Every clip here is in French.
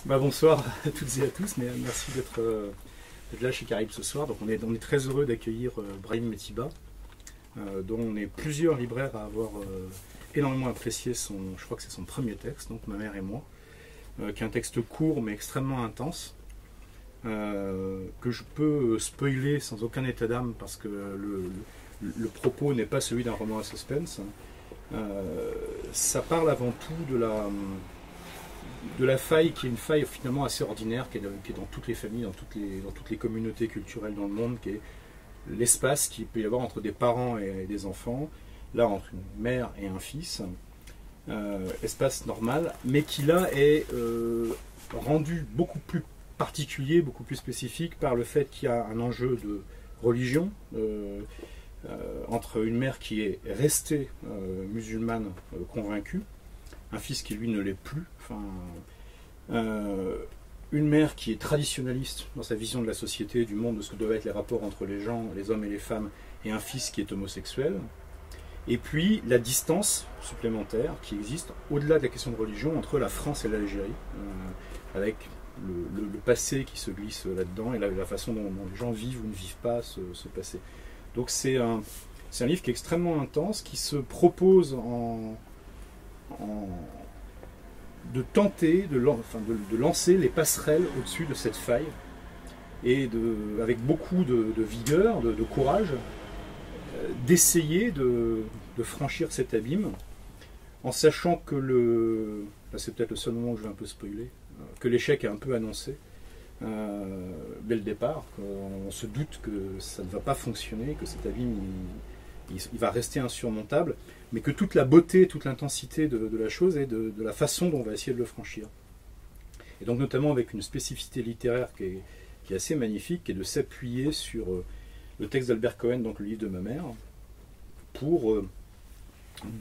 Bonsoir à toutes et à tous, mais merci d'être là chez Caribe ce soir. Donc on est très heureux d'accueillir Brahim Metiba, dont on est plusieurs libraires à avoir énormément apprécié je crois que c'est son premier texte, donc Ma mère et moi, qui est un texte court mais extrêmement intense, que je peux spoiler sans aucun état d'âme parce que le propos n'est pas celui d'un roman à suspense. Ça parle avant tout de la faille, qui est une faille finalement assez ordinaire, qui est dans toutes les familles, dans toutes les communautés culturelles dans le monde, qui est l'espace qu'il peut y avoir entre des parents et des enfants, là entre une mère et un fils, espace normal, mais qui là est rendu beaucoup plus particulier, beaucoup plus spécifique par le fait qu'il y a un enjeu de religion, entre une mère qui est restée musulmane convaincue, un fils qui lui ne l'est plus, une mère qui est traditionnaliste dans sa vision de la société, du monde, de ce que doivent être les rapports entre les gens, les hommes et les femmes, et un fils qui est homosexuel, et puis la distance supplémentaire qui existe au-delà de la question de religion entre la France et l'Algérie, avec le passé qui se glisse là-dedans et la façon dont les gens vivent ou ne vivent pas ce passé. Donc c'est un livre qui est extrêmement intense, qui se propose de tenter de lancer les passerelles au-dessus de cette faille et avec beaucoup de vigueur, de courage, d'essayer de franchir cet abîme en sachant que là c'est peut-être le seul moment où je vais un peu spoiler, que l'échec est un peu annoncé dès le départ, qu'on se doute que ça ne va pas fonctionner, que cet abîme il va rester insurmontable, mais que toute la beauté, toute l'intensité de la chose est de la façon dont on va essayer de le franchir. Et donc notamment avec une spécificité littéraire qui est assez magnifique, qui est de s'appuyer sur le texte d'Albert Cohen, donc le livre de ma mère, pour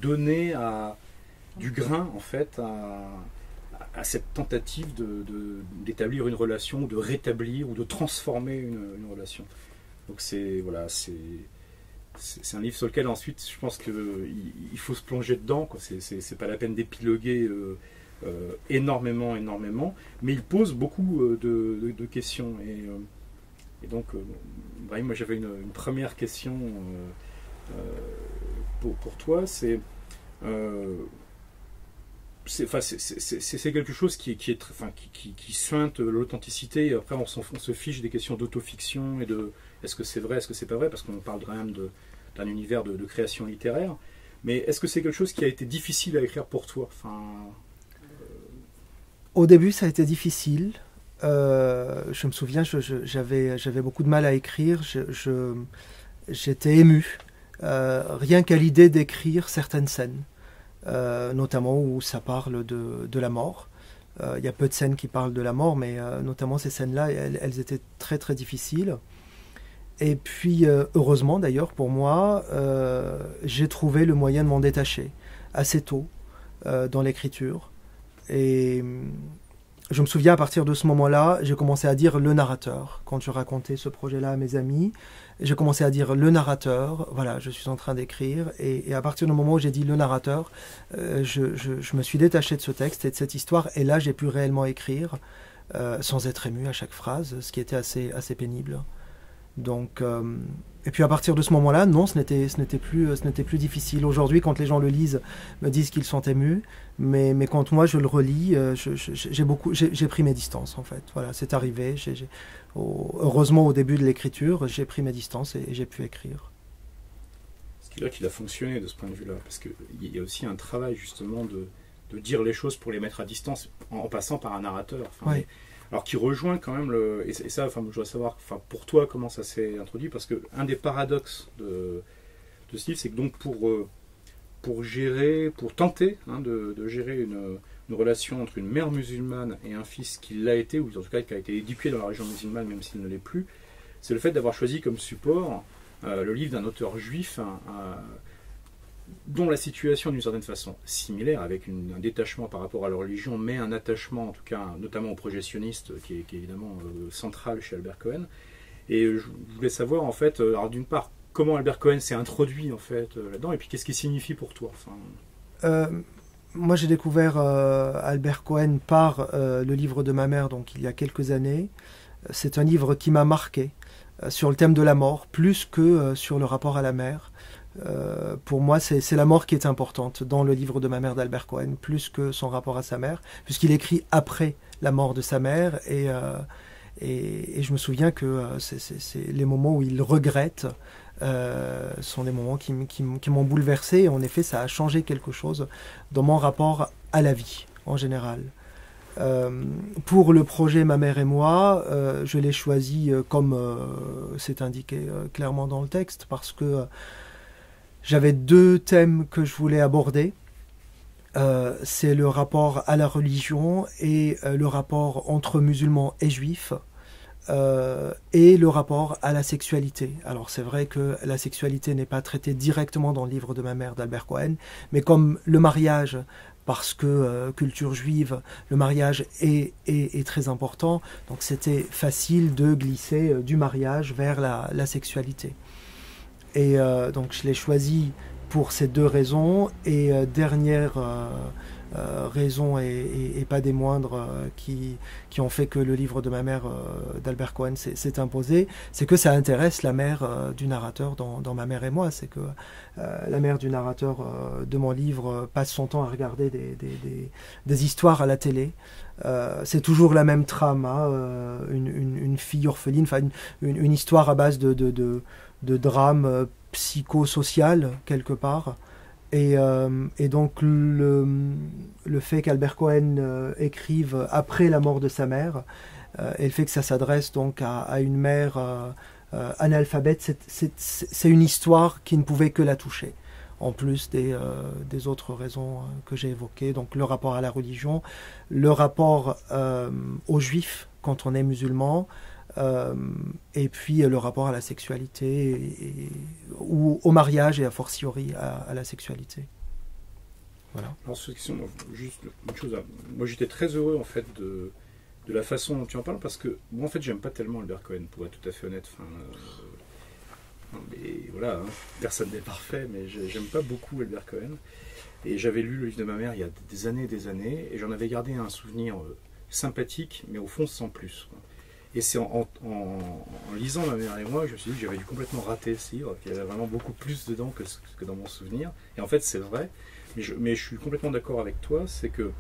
donner du grain en fait à cette tentative d'établir une relation, de rétablir ou de transformer une relation. Donc c'est un livre sur lequel ensuite je pense qu'il faut se plonger dedans, quoi. C'est pas la peine d'épiloguer énormément, mais il pose beaucoup de questions. Et donc, Brahim, moi j'avais une première question pour toi, c'est quelque chose qui suinte l'authenticité, et après on se fiche des questions d'autofiction et de est-ce que c'est vrai, est-ce que c'est pas vrai, parce qu'on parle quand même d'un univers de création littéraire, mais est-ce que c'est quelque chose qui a été difficile à écrire pour toi? Au début ça a été difficile, je me souviens, j'avais beaucoup de mal à écrire, j'étais ému, rien qu'à l'idée d'écrire certaines scènes. Notamment où ça parle de la mort. Il y a peu de scènes qui parlent de la mort, mais notamment ces scènes-là, elles étaient très très difficiles. Et puis, heureusement d'ailleurs pour moi, j'ai trouvé le moyen de m'en détacher assez tôt dans l'écriture. Et je me souviens, à partir de ce moment-là, j'ai commencé à dire le narrateur. Quand je racontais ce projet-là à mes amis, j'ai commencé à dire le narrateur, voilà, je suis en train d'écrire. Et à partir du moment où j'ai dit le narrateur, je me suis détaché de ce texte et de cette histoire. Et là, j'ai pu réellement écrire sans être ému à chaque phrase, ce qui était assez pénible. Donc, et puis à partir de ce moment-là, non, ce n'était plus difficile. Aujourd'hui, quand les gens le lisent, me disent qu'ils sont émus, mais quand moi je le relis, j'ai pris mes distances en fait. Voilà, c'est arrivé. Heureusement, au début de l'écriture, j'ai pris mes distances et j'ai pu écrire. Ce qui là qu'il a fonctionné de ce point de vue-là, parce qu'il y a aussi un travail justement de dire les choses pour les mettre à distance en passant par un narrateur. Oui. Alors qui rejoint quand même et ça, je dois savoir, pour toi comment ça s'est introduit, parce que un des paradoxes de ce livre, c'est que donc pour tenter de gérer une relation entre une mère musulmane et un fils qui l'a été, ou en tout cas qui a été éduqué dans la région musulmane même s'il ne l'est plus, c'est le fait d'avoir choisi comme support le livre d'un auteur juif dont la situation d'une certaine façon similaire, avec un détachement par rapport à la religion, mais un attachement en tout cas notamment au projet sioniste qui est évidemment central chez Albert Cohen. Et je voulais savoir en fait, alors d'une part, comment Albert Cohen s'est introduit en fait là-dedans, et puis qu'est-ce qu'il signifie pour toi? moi j'ai découvert Albert Cohen par le livre de ma mère, donc il y a quelques années. C'est un livre qui m'a marqué sur le thème de la mort, plus que sur le rapport à la mer. Pour moi, c'est la mort qui est importante dans le livre de ma mère d'Albert Cohen, plus que son rapport à sa mère, puisqu'il écrit après la mort de sa mère, et je me souviens que c'est les moments où il regrette sont des moments qui m'ont bouleversé, et en effet, ça a changé quelque chose dans mon rapport à la vie, en général. Pour le projet Ma mère et moi, je l'ai choisi comme c'est indiqué clairement dans le texte, parce que j'avais deux thèmes que je voulais aborder. C'est le rapport à la religion et le rapport entre musulmans et juifs, et le rapport à la sexualité. Alors c'est vrai que la sexualité n'est pas traitée directement dans le livre de ma mère d'Albert Cohen, mais comme le mariage, parce que culture juive, le mariage est très important, donc c'était facile de glisser du mariage vers la sexualité. Et donc je l'ai choisi pour ces deux raisons. Et dernière raison, et pas des moindres, qui ont fait que le livre de ma mère d'Albert Cohen s'est imposé, c'est que ça intéresse la mère du narrateur dans Ma mère et moi. C'est que la mère du narrateur de mon livre passe son temps à regarder des histoires à la télé. C'est toujours la même trame, hein, une fille orpheline, enfin une histoire à base de drame psychosocial quelque part, et donc le fait qu'Albert Cohen écrive après la mort de sa mère, et le fait que ça s'adresse donc à une mère analphabète, c'est une histoire qui ne pouvait que la toucher, en plus des autres raisons que j'ai évoquées, donc le rapport à la religion, le rapport aux juifs quand on est musulman, et puis le rapport à la sexualité, ou au mariage, et a fortiori à la sexualité. Voilà. Alors, sur cette question, juste une chose. Moi, j'étais très heureux, en fait, de la façon dont tu en parles, parce que moi, en fait, j'aime pas tellement Albert Cohen, pour être tout à fait honnête. Mais voilà, hein, personne n'est parfait, mais j'aime pas beaucoup Albert Cohen. Et j'avais lu le livre de ma mère il y a des années, et j'en avais gardé un souvenir sympathique, mais au fond, sans plus, quoi. Et c'est en lisant Ma mère et moi, je me suis dit que j'avais dû complètement rater ce livre, qu'il y avait vraiment beaucoup plus dedans que dans mon souvenir. Et en fait, c'est vrai. Mais je suis complètement d'accord avec toi, c'est que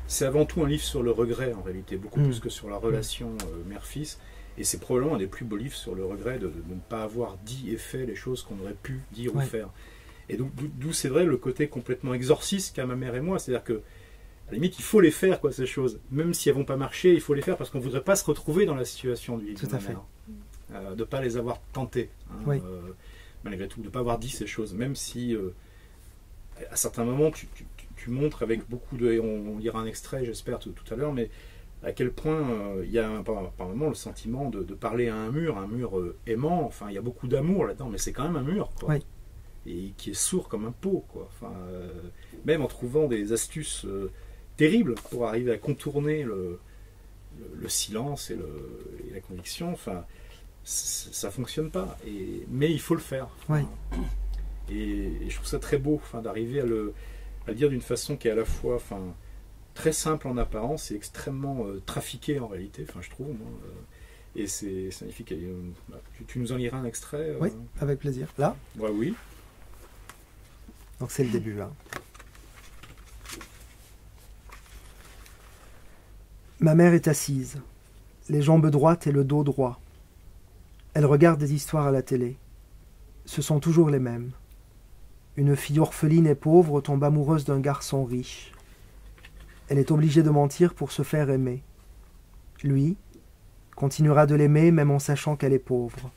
c'est avant tout un livre sur le regret, en réalité, beaucoup plus que sur la relation mère-fils. Et c'est probablement un des plus beaux livres sur le regret de ne pas avoir dit et fait les choses qu'on aurait pu dire ou faire. Et donc, d'où c'est vrai le côté complètement exorciste qu'a Ma mère et moi. C'est-à-dire que, à la limite, il faut les faire, quoi, ces choses. Même si elles ne vont pas marcher, il faut les faire parce qu'on ne voudrait pas se retrouver dans la situation du livre de ma mère. De ne pas les avoir tentées, hein, malgré tout, de ne pas avoir dit ces choses. Même si, à certains moments, tu montres avec beaucoup de... Et on lira un extrait, j'espère, tout à l'heure, mais à quel point il y a par moment le sentiment de parler à un mur aimant. Enfin, il y a beaucoup d'amour là-dedans, mais c'est quand même un mur, quoi. Et qui est sourd comme un pot, quoi. Enfin, même en trouvant des astuces terribles pour arriver à contourner le silence et la conviction, enfin, ça fonctionne pas. Mais il faut le faire. Et je trouve ça très beau, enfin, d'arriver à le dire d'une façon qui est à la fois, enfin, très simple en apparence et extrêmement trafiquée en réalité, enfin, je trouve, moi, et c'est magnifique. Tu nous en liras un extrait Oui, avec plaisir. Là oui. Donc c'est le début, hein. Ma mère est assise, les jambes droites et le dos droit. Elle regarde des histoires à la télé. Ce sont toujours les mêmes. Une fille orpheline et pauvre tombe amoureuse d'un garçon riche. Elle est obligée de mentir pour se faire aimer. Lui continuera de l'aimer même en sachant qu'elle est pauvre.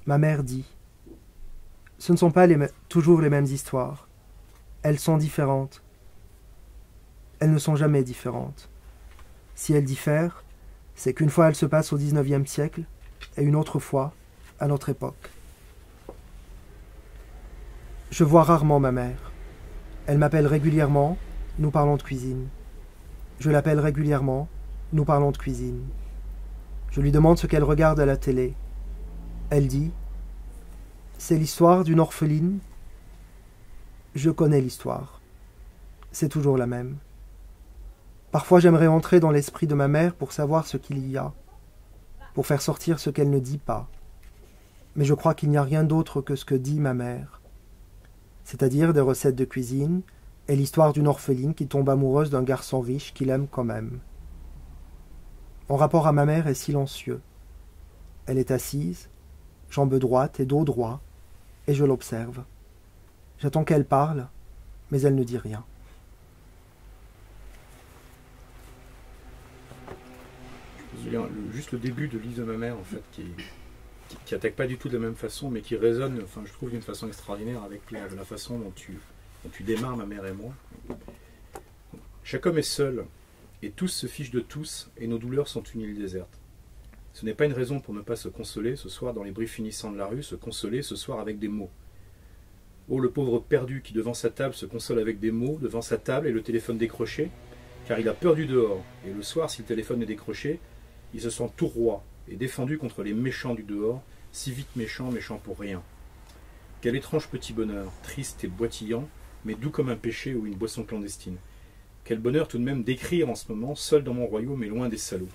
Ma mère dit « Ce ne sont pas toujours les mêmes histoires. Elles sont différentes. Elles ne sont jamais différentes. Si elles diffèrent, c'est qu'une fois elles se passent au XIXe siècle et une autre fois à notre époque. Je vois rarement ma mère. Elle m'appelle régulièrement, nous parlons de cuisine. Je l'appelle régulièrement, nous parlons de cuisine. Je lui demande ce qu'elle regarde à la télé. Elle dit « C'est l'histoire d'une orpheline. Je connais l'histoire. c'est toujours la même. Parfois j'aimerais entrer dans l'esprit de ma mère pour savoir ce qu'il y a, pour faire sortir ce qu'elle ne dit pas. Mais je crois qu'il n'y a rien d'autre que ce que dit ma mère, c'est-à-dire des recettes de cuisine et l'histoire d'une orpheline qui tombe amoureuse d'un garçon riche qu'il aime quand même. Mon rapport à ma mère est silencieux. Elle est assise, jambes droites et dos droit, et je l'observe. J'attends qu'elle parle, mais elle ne dit rien. Juste le début de livre de ma mère, en fait, qui attaque pas du tout de la même façon, mais qui résonne, enfin, je trouve, d'une façon extraordinaire avec la façon dont tu démarres ma mère et moi. Chaque homme est seul, et tous se fichent de tous, et nos douleurs sont une île déserte. Ce n'est pas une raison pour ne pas se consoler ce soir dans les bruits finissants de la rue, se consoler ce soir avec des mots. Oh, le pauvre perdu qui devant sa table se console avec des mots, devant sa table et le téléphone décroché, car il a peur du dehors, et le soir, si le téléphone est décroché, il se sent tout roi et défendu contre les méchants du dehors, si vite méchants, méchants pour rien. Quel étrange petit bonheur, triste et boitillant, mais doux comme un péché ou une boisson clandestine. Quel bonheur tout de même d'écrire en ce moment, seul dans mon royaume et loin des salauds.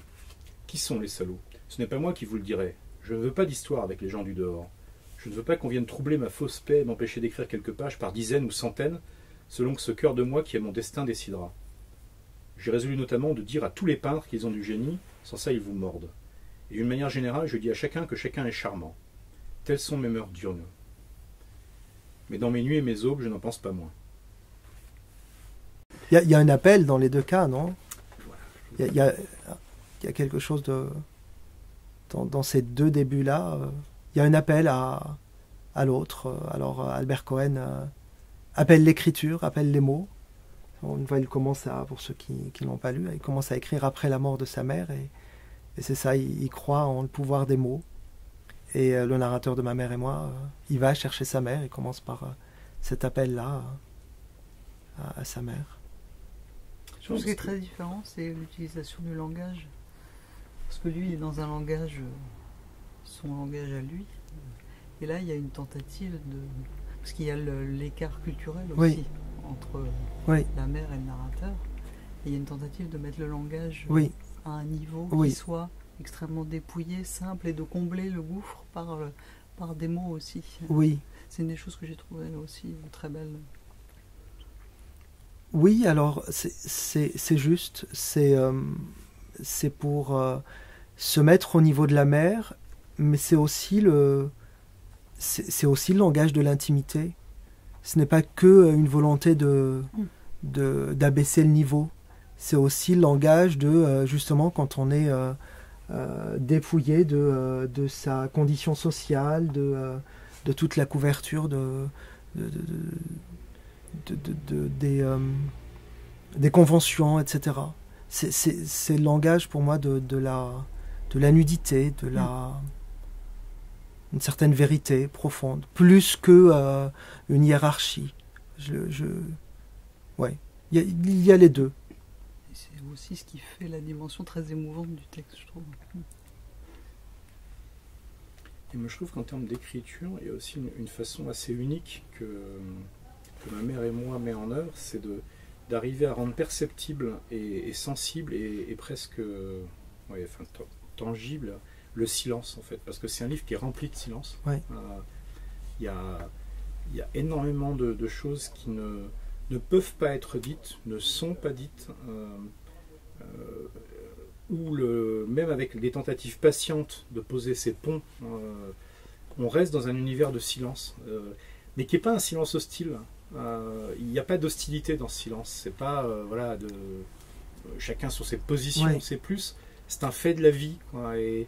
Qui sont les salauds? Ce n'est pas moi qui vous le dirai. Je ne veux pas d'histoire avec les gens du dehors. Je ne veux pas qu'on vienne troubler ma fausse paix et m'empêcher d'écrire quelques pages par dizaines ou centaines, selon que ce cœur de moi qui est mon destin décidera. J'ai résolu notamment de dire à tous les peintres qu'ils ont du génie, sans ça ils vous mordent. Et d'une manière générale, je dis à chacun que chacun est charmant. Telles sont mes mœurs diurnes. Mais dans mes nuits et mes aubes, je n'en pense pas moins. Il y a un appel dans les deux cas, non? Il y a quelque chose de... Dans ces deux débuts-là, il y a un appel à l'autre. Alors Albert Cohen appelle l'écriture, appelle les mots. Une fois, il commence à, pour ceux qui n'ont pas lu, il commence à écrire après la mort de sa mère, et c'est ça, il croit en le pouvoir des mots. Et le narrateur de Ma mère et moi, il va chercher sa mère, il commence par cet appel-là à sa mère. Je pense ce qui est très différent, c'est l'utilisation du langage. Parce que lui, il est dans un langage, son langage à lui. Et là, il y a une tentative de... Parce qu'il y a l'écart culturel aussi, entre la mère et le narrateur. Et il y a une tentative de mettre le langage à un niveau qui soit extrêmement dépouillé, simple, et de combler le gouffre par des mots aussi. Oui. C'est une des choses que j'ai trouvées aussi très belle. Oui, alors c'est juste, c'est pour se mettre au niveau de la mère, mais c'est aussi le langage de l'intimité. Ce n'est pas que une volonté d'abaisser le niveau. C'est aussi le langage de, justement, quand on est dépouillé de sa condition sociale, de toute la couverture des conventions, etc. C'est le langage pour moi de la nudité, une certaine vérité profonde, plus que une hiérarchie. Ouais, il y a les deux. C'est aussi ce qui fait la dimension très émouvante du texte, je trouve. Et moi, je trouve qu'en termes d'écriture, il y a aussi une façon assez unique que Ma mère et moi met en œuvre, c'est d'arriver à rendre perceptible et sensible et presque tangible le silence, en fait. Parce que c'est un livre qui est rempli de silence. Ouais. Il y a énormément de choses qui ne peuvent pas être dites, ne sont pas dites, ou même avec des tentatives patientes de poser ces ponts, on reste dans un univers de silence, mais qui n'est pas un silence hostile. Il n'y a pas d'hostilité dans ce silence. C'est pas chacun sur ses positions. C'est un fait de la vie, quoi. Et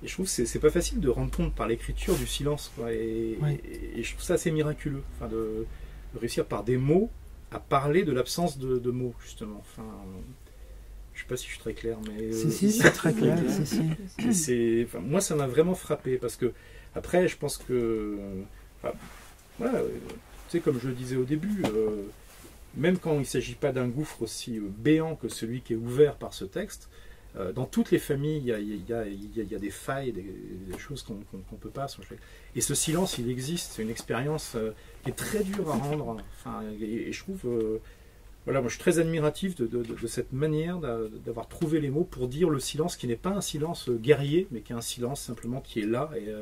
je trouve que c'est pas facile de rendre compte par l'écriture du silence, quoi. Et je trouve ça assez miraculeux, de réussir par des mots à parler de l'absence de mots, justement. Je sais pas si je suis très clair, mais si, c'est très clair. Moi, ça m'a vraiment frappé, parce que après, je pense que tu sais, comme je le disais au début, même quand il ne s'agit pas d'un gouffre aussi béant que celui qui est ouvert par ce texte, dans toutes les familles, il y a des failles, des choses qu'on ne peut pas songer. Et ce silence, il existe. C'est une expérience qui est très dure à rendre. Et je trouve, Voilà, moi je suis très admiratif de cette manière d'avoir trouvé les mots pour dire le silence qui n'est pas un silence guerrier, mais qui est un silence simplement qui est là et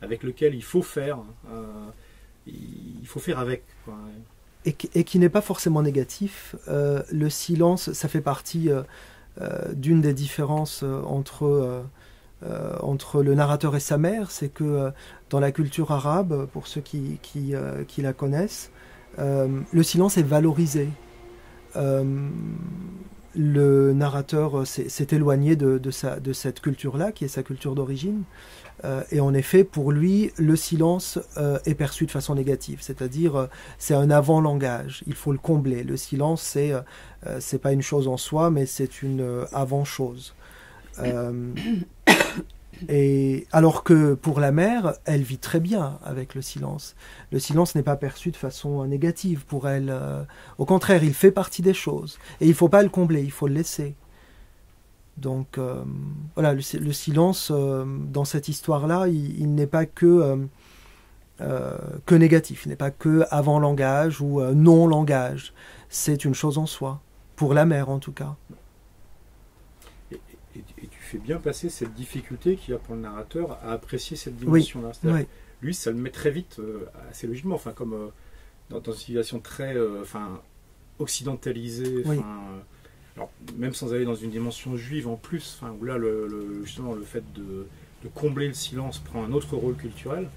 avec lequel il faut faire avec. Quoi. Et qui n'est pas forcément négatif. Le silence, ça fait partie d'une des différences entre le narrateur et sa mère, c'est que dans la culture arabe, pour ceux qui la connaissent, le silence est valorisé. Le narrateur s'est éloigné de cette culture-là, qui est sa culture d'origine, et en effet, pour lui, le silence est perçu de façon négative, c'est-à-dire c'est un avant-langage, il faut le combler. Le silence, c'est pas une chose en soi, mais c'est une avant-chose. Et alors que pour la mère, elle vit très bien avec le silence. Le silence n'est pas perçu de façon négative pour elle. Au contraire, il fait partie des choses. Et il ne faut pas le combler, il faut le laisser. Donc voilà, le silence, dans cette histoire-là, il n'est pas que négatif. Il n'est pas que avant-langage ou non-langage. C'est une chose en soi. Pour la mère, en tout cas. Et tu fais bien passer cette difficulté qu'il y a pour le narrateur à apprécier cette dimension-là. Oui. Lui, ça le met très vite, assez logiquement, enfin, comme dans une civilisation très occidentalisée, oui. Alors, même sans aller dans une dimension juive en plus, où là, justement, le fait de combler le silence prend un autre rôle culturel.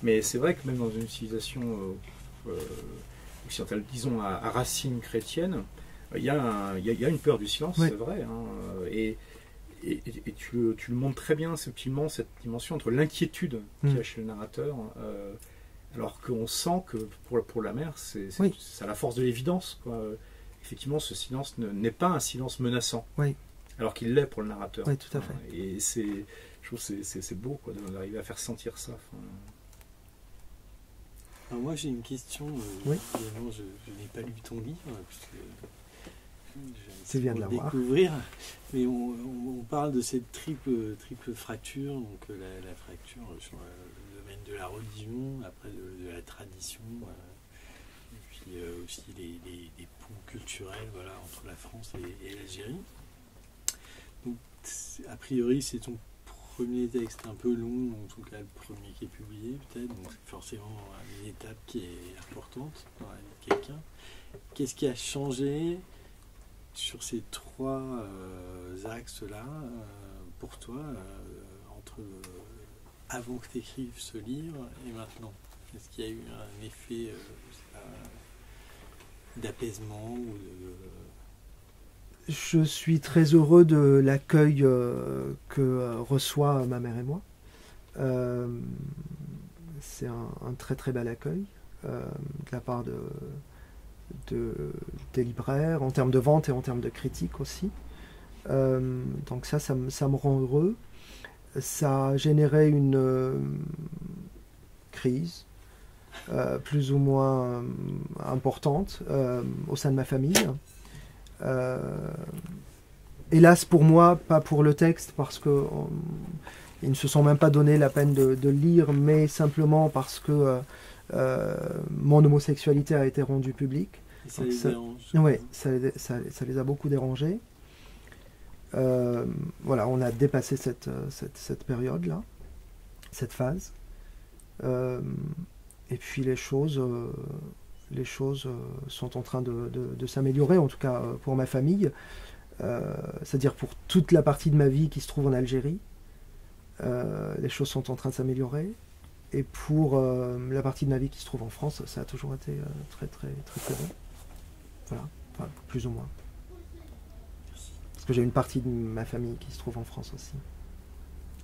Mais c'est vrai que même dans une civilisation occidentale, disons, à racines chrétiennes, il y a une peur du silence, oui. C'est vrai. Hein, et tu le montres très bien subtilement, cette dimension entre l'inquiétude qu'il y a chez le narrateur, alors qu'on sent que pour la mère, c'est à la force de l'évidence. Effectivement, ce silence n'est pas un silence menaçant, oui. Alors qu'il l'est pour le narrateur. Oui, tout à fait. Et je trouve que c'est beau d'arriver à faire sentir ça. Alors moi, j'ai une question. Oui. Évidemment, je n'ai pas lu ton livre, puisque c'est bien de l'avoir. Découvrir, mais on parle de cette triple fracture, donc la fracture sur le domaine de la religion, après de la tradition, et puis aussi les ponts culturels, voilà, entre la France et l'Algérie. Donc, a priori, c'est ton premier texte un peu long, en tout cas le premier qui est publié peut-être, donc c'est forcément une étape qui est importante dans la vie de quelqu'un. Qu'est-ce qui a changé sur ces trois axes-là, pour toi, entre avant que tu écrives ce livre et maintenant? Est-ce qu'il y a eu un effet d'apaisement ou Je suis très heureux de l'accueil que reçoit ma mère et moi. C'est un très très bel accueil de la part des libraires, en termes de vente et en termes de critique aussi. Donc ça me rend heureux. Ça a généré une crise plus ou moins importante au sein de ma famille. Hélas pour moi, pas pour le texte, parce que ils ne se sont même pas donné la peine de lire, mais simplement parce que mon homosexualité a été rendue publique. Et ça les dérange? Oui, ça les a beaucoup dérangés. Voilà, on a dépassé cette période-là, cette phase. Et puis les choses sont en train de s'améliorer, en tout cas pour ma famille. C'est-à-dire pour toute la partie de ma vie qui se trouve en Algérie. Les choses sont en train de s'améliorer. Et pour la partie de ma vie qui se trouve en France, ça a toujours été très très très très bon. Voilà, enfin, plus ou moins. Parce que j'ai une partie de ma famille qui se trouve en France aussi.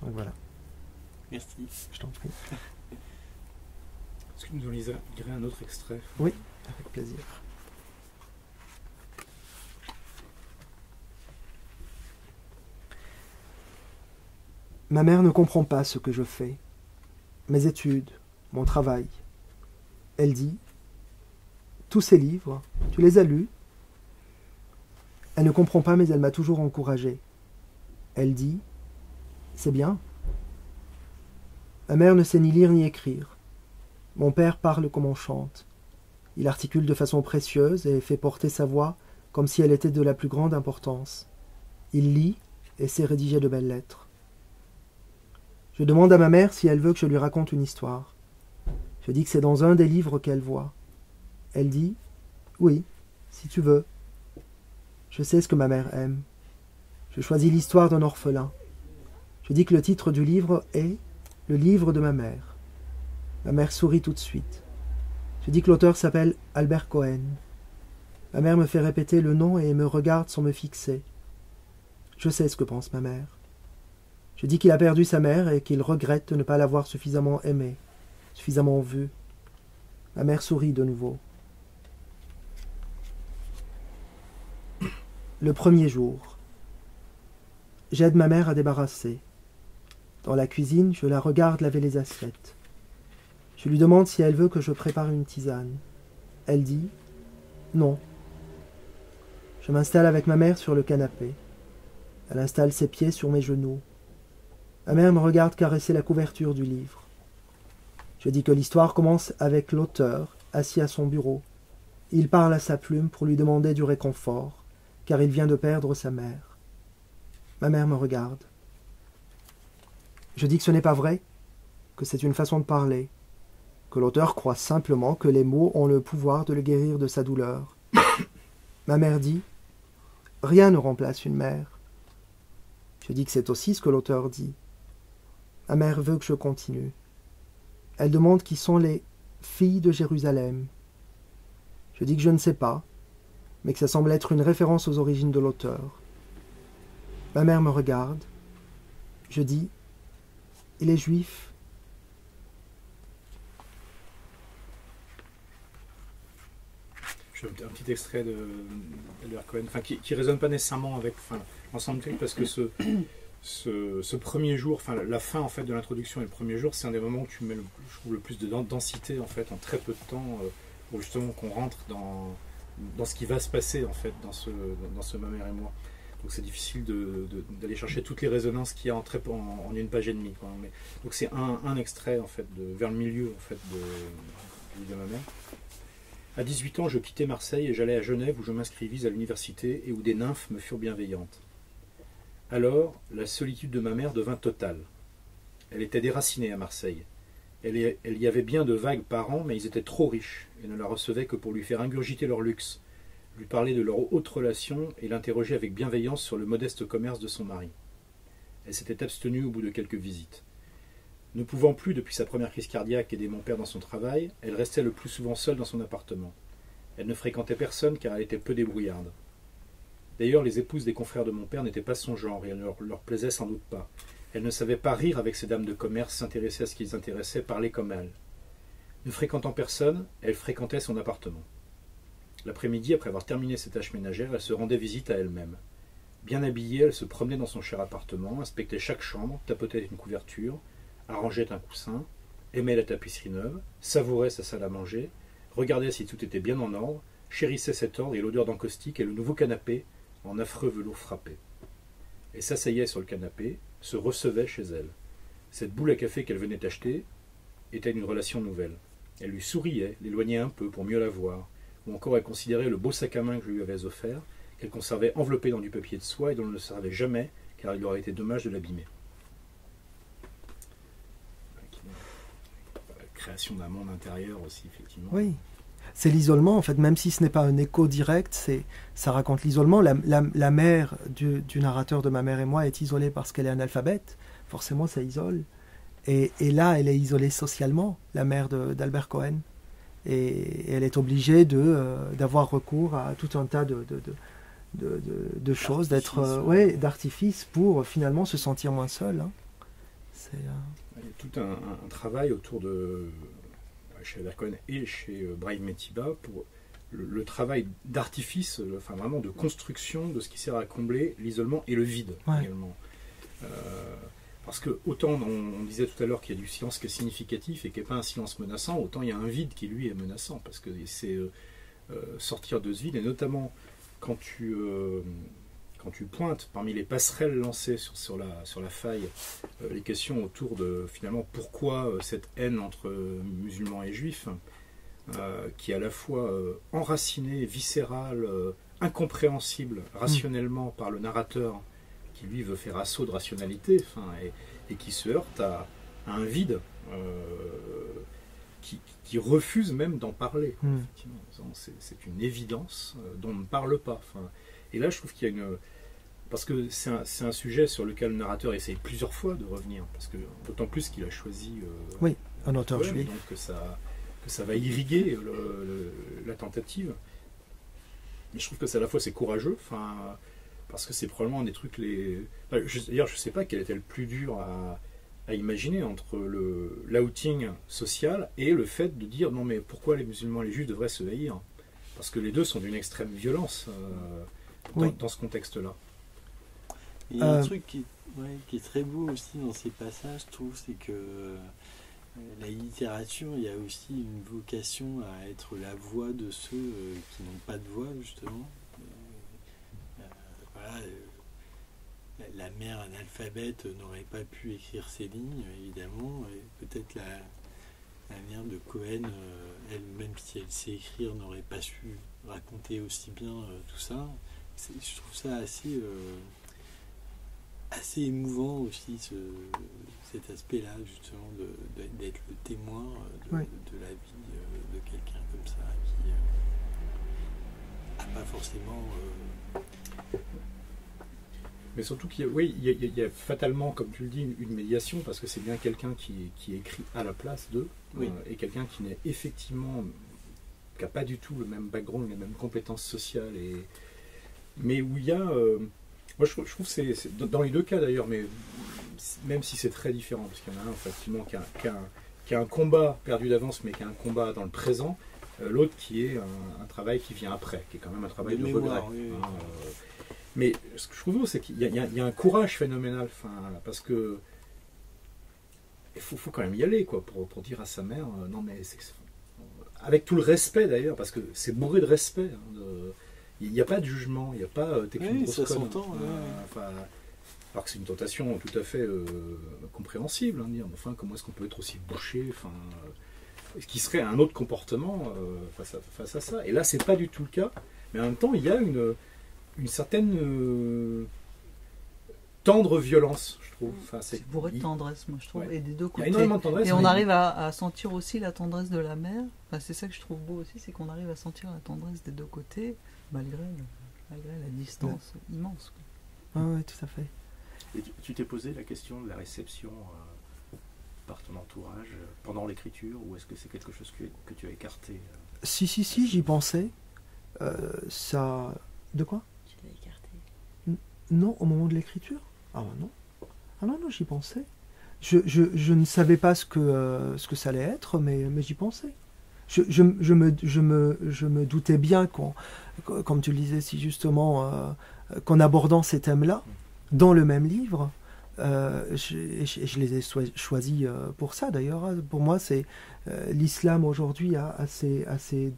Donc voilà. Merci. Je t'en prie. Est-ce que nous en lirait un autre extrait? Oui, avec plaisir. Ma mère ne comprend pas ce que je fais, mes études, mon travail. Elle dit, tous ces livres, tu les as lus? Elle ne comprend pas, mais elle m'a toujours encouragé. Elle dit, c'est bien. Ma mère ne sait ni lire ni écrire. Mon père parle comme on chante. Il articule de façon précieuse et fait porter sa voix comme si elle était de la plus grande importance. Il lit et sait rédiger de belles lettres. Je demande à ma mère si elle veut que je lui raconte une histoire. Je dis que c'est dans un des livres qu'elle voit. Elle dit « Oui, si tu veux. » Je sais ce que ma mère aime. Je choisis l'histoire d'un orphelin. Je dis que le titre du livre est « Le livre de ma mère ». Ma mère sourit tout de suite. Je dis que l'auteur s'appelle Albert Cohen. Ma mère me fait répéter le nom et me regarde sans me fixer. Je sais ce que pense ma mère. Je dis qu'il a perdu sa mère et qu'il regrette de ne pas l'avoir suffisamment aimée, suffisamment vue. Ma mère sourit de nouveau. Le premier jour. J'aide ma mère à débarrasser. Dans la cuisine, je la regarde laver les assiettes. Je lui demande si elle veut que je prépare une tisane. Elle dit « Non ». Je m'installe avec ma mère sur le canapé. Elle installe ses pieds sur mes genoux. Ma mère me regarde caresser la couverture du livre. Je dis que l'histoire commence avec l'auteur, assis à son bureau. Il parle à sa plume pour lui demander du réconfort, car il vient de perdre sa mère. Ma mère me regarde. Je dis que ce n'est pas vrai, que c'est une façon de parler, que l'auteur croit simplement que les mots ont le pouvoir de le guérir de sa douleur. Ma mère dit « Rien ne remplace une mère ». Je dis que c'est aussi ce que l'auteur dit. Ma mère veut que je continue. Elle demande qui sont les filles de Jérusalem. Je dis que je ne sais pas, mais que ça semble être une référence aux origines de l'auteur. Ma mère me regarde. Je dis « Il est juif ». Un petit extrait d'Albert Cohen, enfin, qui ne résonne pas nécessairement avec l'ensemble du truc, parce que ce premier jour, enfin la fin en fait de l'introduction et le premier jour, c'est un des moments où tu mets je trouve le plus de densité en fait en très peu de temps, pour justement qu'on rentre dans ce qui va se passer en fait dans ce Ma mère et moi. Donc c'est difficile d'aller chercher toutes les résonances qu'il y a en une page et demie, quoi. Donc c'est un extrait en fait vers le milieu en fait de Ma mère. À 18 ans, je quittai Marseille et j'allai à Genève où je m'inscrivis à l'université et où des nymphes me furent bienveillantes. Alors, la solitude de ma mère devint totale. Elle était déracinée à Marseille. Elle y avait bien de vagues parents, mais ils étaient trop riches et ne la recevaient que pour lui faire ingurgiter leur luxe, lui parler de leurs hautes relations et l'interroger avec bienveillance sur le modeste commerce de son mari. Elle s'était abstenue au bout de quelques visites. Ne pouvant plus, depuis sa première crise cardiaque, aider mon père dans son travail, elle restait le plus souvent seule dans son appartement. Elle ne fréquentait personne car elle était peu débrouillarde. D'ailleurs, les épouses des confrères de mon père n'étaient pas son genre et elles ne leur plaisaient sans doute pas. Elle ne savait pas rire avec ces dames de commerce, s'intéresser à ce qui les intéressait, parler comme elle. Ne fréquentant personne, elle fréquentait son appartement. L'après-midi, après avoir terminé ses tâches ménagères, elle se rendait visite à elle-même. Bien habillée, elle se promenait dans son cher appartement, inspectait chaque chambre, tapotait une couverture, arrangeait un coussin, aimait la tapisserie neuve, savourait sa salle à manger, regardait si tout était bien en ordre, chérissait cet ordre et l'odeur d'encaustique et le nouveau canapé en affreux velours frappé. Elle s'asseyait sur le canapé, se recevait chez elle. Cette boule à café qu'elle venait acheter était une relation nouvelle. Elle lui souriait, l'éloignait un peu pour mieux la voir, ou encore elle considérait le beau sac à main que je lui avais offert, qu'elle conservait enveloppé dans du papier de soie et dont elle ne servait jamais, car il aurait été dommage de l'abîmer. Création d'un monde intérieur aussi, effectivement. Oui, c'est l'isolement, en fait, même si ce n'est pas un écho direct, ça raconte l'isolement. La mère du narrateur de Ma mère et moi est isolée parce qu'elle est analphabète, forcément ça isole. Et là, elle est isolée socialement, la mère d'Albert Cohen. Et elle est obligée d'avoir recours à tout un tas de choses, d'artifices pour finalement se sentir moins seule. Hein. Il y a tout un travail autour chez Albert Cohen et chez Brahim Metiba pour le travail d'artifice, enfin vraiment de construction de ce qui sert à combler l'isolement et le vide également. Parce que autant on disait tout à l'heure qu'il y a du silence qui est significatif et qui n'est pas un silence menaçant, autant il y a un vide qui lui est menaçant, parce que c'est sortir de ce vide, et notamment quand tu pointes parmi les passerelles lancées sur la faille les questions autour de finalement pourquoi cette haine entre musulmans et juifs, qui est à la fois enracinée, viscérale, incompréhensible rationnellement par le narrateur qui lui veut faire assaut de rationalité, et qui se heurte à un vide qui refuse même d'en parler. Effectivement, c'est une évidence dont on ne parle pas. Et là, je trouve qu'il y a une... Parce que c'est un sujet sur lequel le narrateur essaye plusieurs fois de revenir, parce que d'autant plus qu'il a choisi un auteur juif. Donc que ça va irriguer la tentative. Mais je trouve que à la fois c'est courageux, parce que c'est probablement un des trucs D'ailleurs, je ne sais pas quel était le plus dur à imaginer entre l'outing social et le fait de dire non mais pourquoi les musulmans et les juifs devraient se haïr, parce que les deux sont d'une extrême violence dans ce contexte-là. Il y a un truc qui est très beau aussi dans ces passages, je trouve, c'est que la littérature, il y a aussi une vocation à être la voix de ceux qui n'ont pas de voix, justement. Voilà, la mère analphabète n'aurait pas pu écrire ces lignes, évidemment, et peut-être la mère de Cohen, elle, même si elle sait écrire, n'aurait pas su raconter aussi bien tout ça. Je trouve ça assez émouvant aussi, cet aspect-là, justement, d'être le témoin de la vie de quelqu'un comme ça, qui n'a pas forcément... Mais surtout qu'il y a fatalement, comme tu le dis, une médiation, parce que c'est bien quelqu'un qui écrit à la place d'eux, et quelqu'un qui n'est effectivement, qui n'a pas du tout le même background, les mêmes compétences sociales, mais où il y a... moi je trouve que c'est dans les deux cas d'ailleurs, mais même si c'est très différent, parce qu'il y en a un effectivement qui a un combat perdu d'avance, mais qui a un combat dans le présent, l'autre qui est un travail qui vient après, qui est quand même un travail de regret. Mais ce que je trouve, c'est qu'il y a un courage phénoménal, parce que il faut quand même y aller, quoi, pour dire à sa mère, non mais avec tout le respect d'ailleurs, parce que c'est bourré de respect. Il n'y a pas de jugement, il n'y a pas t'es qu'une grosse conne. Alors que c'est une tentation tout à fait compréhensible, dire enfin comment est-ce qu'on peut être aussi bouché, ce qui serait un autre comportement face à ça. Et là c'est pas du tout le cas, mais en même temps il y a une certaine tendre violence, je trouve. C'est bourré de tendresse, moi je trouve, et des deux côtés. Il y a énormément de tendresse, et on arrive à sentir aussi la tendresse de la mère. C'est ça que je trouve beau aussi, c'est qu'on arrive à sentir la tendresse des deux côtés, malgré la distance immense. Oui, tout à fait. Et tu t'es posé la question de la réception par ton entourage pendant l'écriture, ou est-ce que c'est quelque chose que tu as écarté Si, j'y pensais. Ça... De quoi? Tu l'as écarté. Non, au moment de l'écriture? Ah non. Ah non, j'y pensais. Je ne savais pas ce que ça allait être, mais j'y pensais. Je me doutais bien comme tu le disais si justement, qu'en abordant ces thèmes-là, dans le même livre, je les ai choisis pour ça d'ailleurs. Pour moi, c'est l'islam aujourd'hui a ces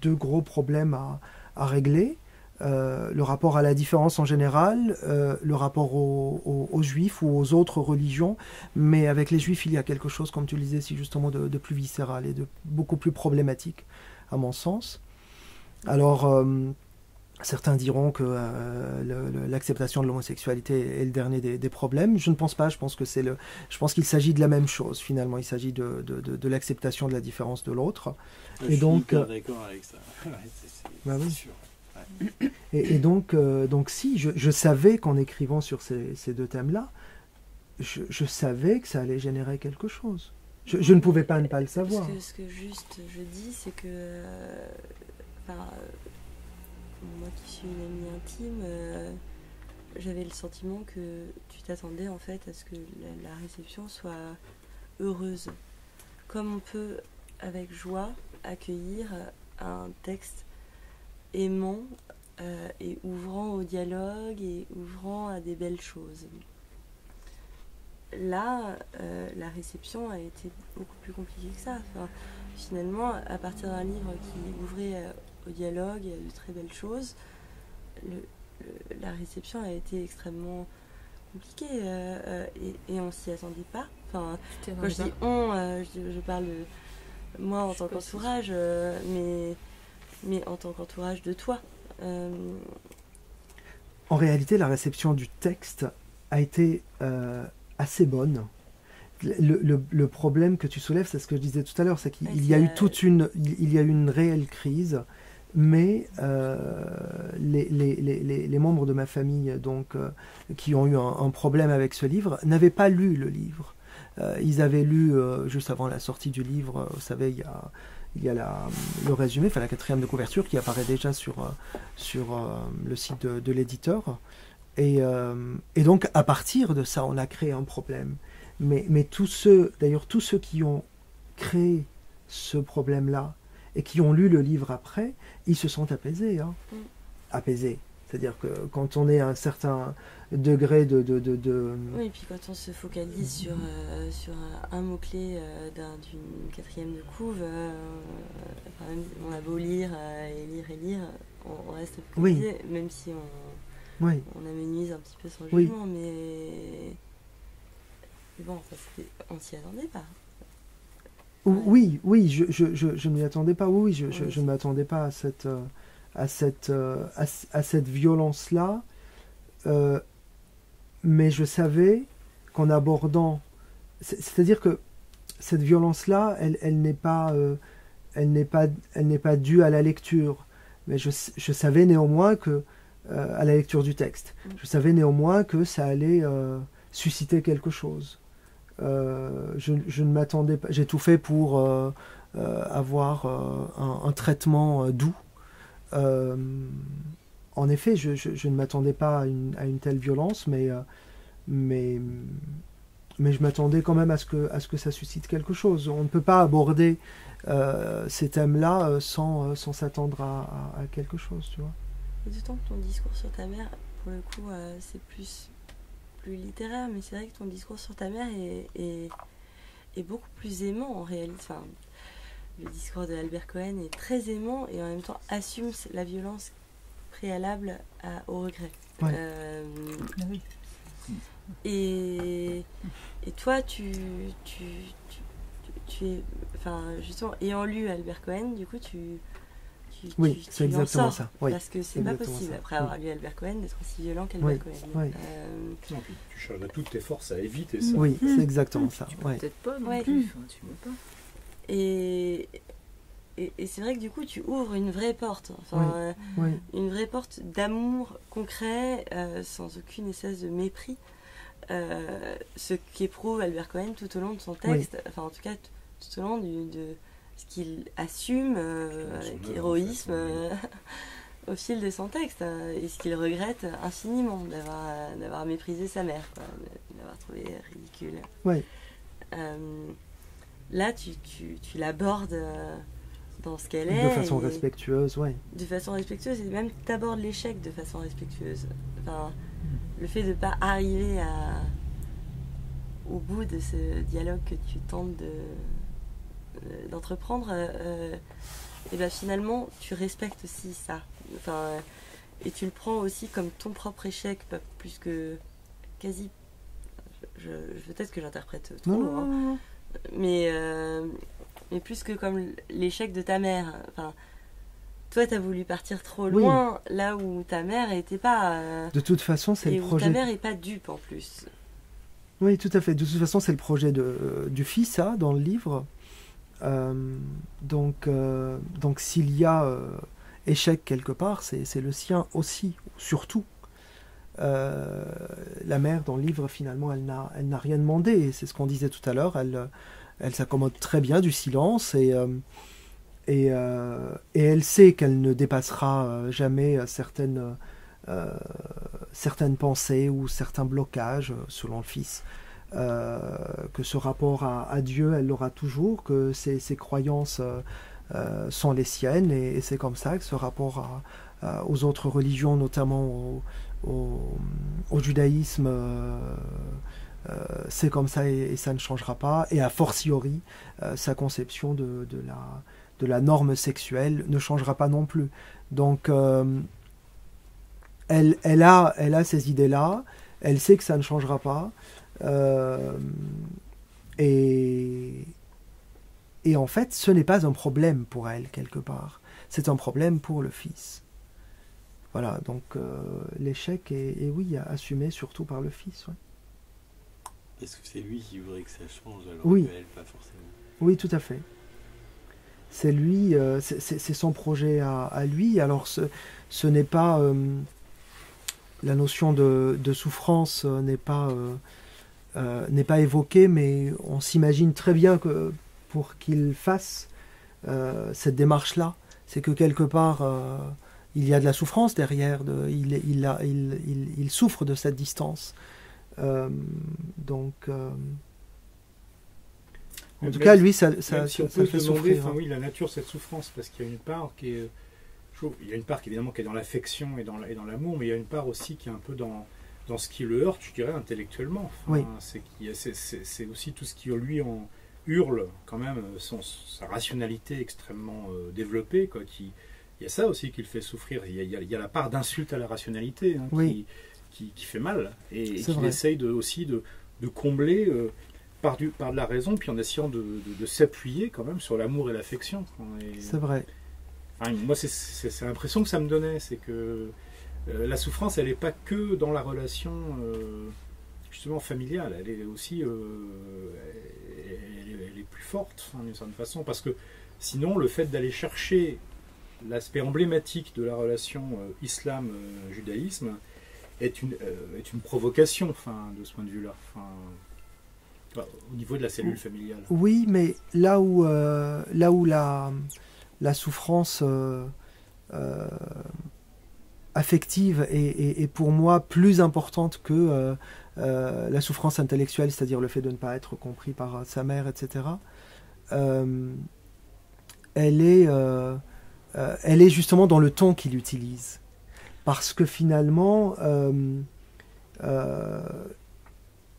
deux gros problèmes à régler. Le rapport à la différence en général, le rapport aux juifs ou aux autres religions, mais avec les juifs il y a quelque chose, comme tu le disais, si justement de plus viscéral et de beaucoup plus problématique à mon sens. Alors certains diront que l'acceptation de l'homosexualité est le dernier des problèmes. Je ne pense pas, je pense qu'il s'agit de la même chose finalement, il s'agit de l'acceptation de la différence de l'autre. Je suis d'accord avec ça. C'est sûr. Et donc si, je savais qu'en écrivant sur ces deux thèmes-là, je savais que ça allait générer quelque chose. Je ne pouvais pas ne pas le savoir. Ce que juste je dis, c'est que moi qui suis une amie intime, j'avais le sentiment que tu t'attendais en fait à ce que la réception soit heureuse. Comme on peut avec joie accueillir un texte aimant et ouvrant au dialogue et ouvrant à des belles choses. Là, la réception a été beaucoup plus compliquée que ça. Finalement, à partir d'un livre qui ouvrait au dialogue et à de très belles choses, la réception a été extrêmement compliquée et on s'y attendait pas. Quand je dis on, je parle de moi en tant qu'entourage, mais en tant qu'entourage de toi. En réalité, la réception du texte a été assez bonne. Le problème que tu soulèves, c'est ce que je disais tout à l'heure, c'est qu'il y a eu il y a eu une réelle crise, mais les membres de ma famille donc, qui ont eu un problème avec ce livre n'avaient pas lu le livre. Ils avaient lu, juste avant la sortie du livre, vous savez, il y a le résumé, enfin la 4e de couverture qui apparaît déjà sur le site de l'éditeur. Et donc, à partir de ça, on a créé un problème. Mais tous ceux qui ont créé ce problème-là et qui ont lu le livre après, ils se sont apaisés. Hein. Apaisés. C'est-à-dire que quand on est à un certain degré de... Oui, et puis quand on se focalise sur un mot-clé d'une 4e de couve, on a beau lire et lire, on reste focalisé, même si on amenuise un petit peu son jugement, mais bon, on s'y attendait pas. Oui, je ne m'y attendais pas, je ne m'attendais pas à cette violence-là, mais je savais qu'en abordant... C'est-à-dire que cette violence-là, elle n'est pas due à la lecture, mais je savais néanmoins que, à la lecture du texte, je savais néanmoins que ça allait susciter quelque chose. Je ne m'attendais pas... J'ai tout fait pour avoir un traitement doux. En effet, je ne m'attendais pas à une telle violence, mais je m'attendais quand même à ce que ça suscite quelque chose. On ne peut pas aborder ces thèmes-là sans s'attendre à quelque chose, tu vois. D'autant que ton discours sur ta mère, pour le coup, c'est plus littéraire, mais c'est vrai que ton discours sur ta mère est beaucoup plus aimant en réalité. Enfin, le discours de Albert Cohen est très aimant et en même temps assume la violence préalable au regret. Ouais. Oui. Et toi, tu es, enfin, justement, ayant lu Albert Cohen, du coup, tu c'est exactement ça. Oui, parce que c'est pas possible, après avoir lu Albert Cohen, d'être aussi violent qu'Albert Cohen. Oui. Non, puis tu charges toutes tes forces à éviter ça. Oui, c'est exactement ça. Tu peux peut-être pas non Ouais. plus. Enfin, tu veux pas. Et c'est vrai que du coup, tu ouvres une vraie porte. Enfin, une vraie porte d'amour concret, sans aucune espèce de mépris. Ce qu'éprouve Albert Cohen tout au long de son texte, enfin en tout cas tout au long de ce qu'il assume avec héroïsme au fil de son texte, et ce qu'il regrette infiniment d'avoir méprisé sa mère, quoi, d'avoir trouvé ridicule. Oui. Là, tu l'abordes dans ce qu'elle est. De façon respectueuse, oui. De façon respectueuse, et même t'abordes l'échec de façon respectueuse. Enfin, le fait de ne pas arriver au bout de ce dialogue que tu tentes d'entreprendre, et ben finalement, tu respectes aussi ça. Enfin, et tu le prends aussi comme ton propre échec, pas plus que quasi... peut-être que j'interprète trop, Non. mais plus que comme l'échec de ta mère. Enfin, toi, t'as voulu partir trop loin, là où ta mère n'était pas... de toute façon, c'est le projet... ta mère n'est pas dupe, en plus. Oui, tout à fait. De toute façon, c'est le projet du fils, dans le livre. Donc s'il y a échec quelque part, c'est le sien aussi, surtout. La mère, dans le livre, finalement, elle n'a rien demandé. Et c'est ce qu'on disait tout à l'heure. Elle s'accommode très bien du silence et elle sait qu'elle ne dépassera jamais certaines pensées ou certains blocages, selon le fils. Que ce rapport à Dieu, elle l'aura toujours, que ses croyances sont les siennes, et c'est comme ça que ce rapport aux autres religions, notamment au judaïsme, c'est comme ça, et ça ne changera pas, et a fortiori sa conception de la norme sexuelle ne changera pas non plus. Donc elle a ces idées-là, elle sait que ça ne changera pas, et en fait ce n'est pas un problème pour elle quelque part, c'est un problème pour le fils. Voilà, donc l'échec est, oui, assumé surtout par le fils. Ouais. Parce que c'est lui qui voudrait que ça change, alors Oui. qu'elle, pas forcément. Oui, tout à fait. C'est lui, c'est son projet à lui. Alors ce n'est pas... la notion de souffrance n'est pas évoquée, mais on s'imagine très bien que pour qu'il fasse cette démarche-là, c'est que quelque part... il y a de la souffrance derrière, il souffre de cette distance. Donc, en tout cas, lui, ça si on ça peut fait se demander, souffrir. oui, la nature, cette souffrance, parce qu'il y a une part qui est, il y a une part qui évidemment qui est dans l'affection et dans l'amour, mais il y a une part aussi qui est un peu dans ce qui le heurte, je dirais, intellectuellement. Enfin, Oui. c'est aussi tout ce qui lui en hurle quand même sa rationalité extrêmement développée, quoi. Il y a ça aussi qui le fait souffrir. Il y a la part d'insulte à la rationalité, hein, Oui. qui fait mal et C'est qu'il vrai. essaye aussi de combler par de la raison, puis en essayant de s'appuyer quand même sur l'amour et l'affection. C'est vrai. Enfin, moi, c'est l'impression que ça me donnait, c'est que la souffrance, elle n'est pas que dans la relation justement familiale, elle est aussi elle est plus forte, hein, d'une certaine façon, parce que sinon, le fait d'aller chercher l'aspect emblématique de la relation islam-judaïsme est une provocation, enfin, de ce point de vue-là, au niveau de la cellule familiale. Oui, mais là où la souffrance affective est pour moi plus importante que la souffrance intellectuelle, c'est-à-dire le fait de ne pas être compris par sa mère, etc. Elle est justement dans le ton qu'il utilise. Parce que finalement,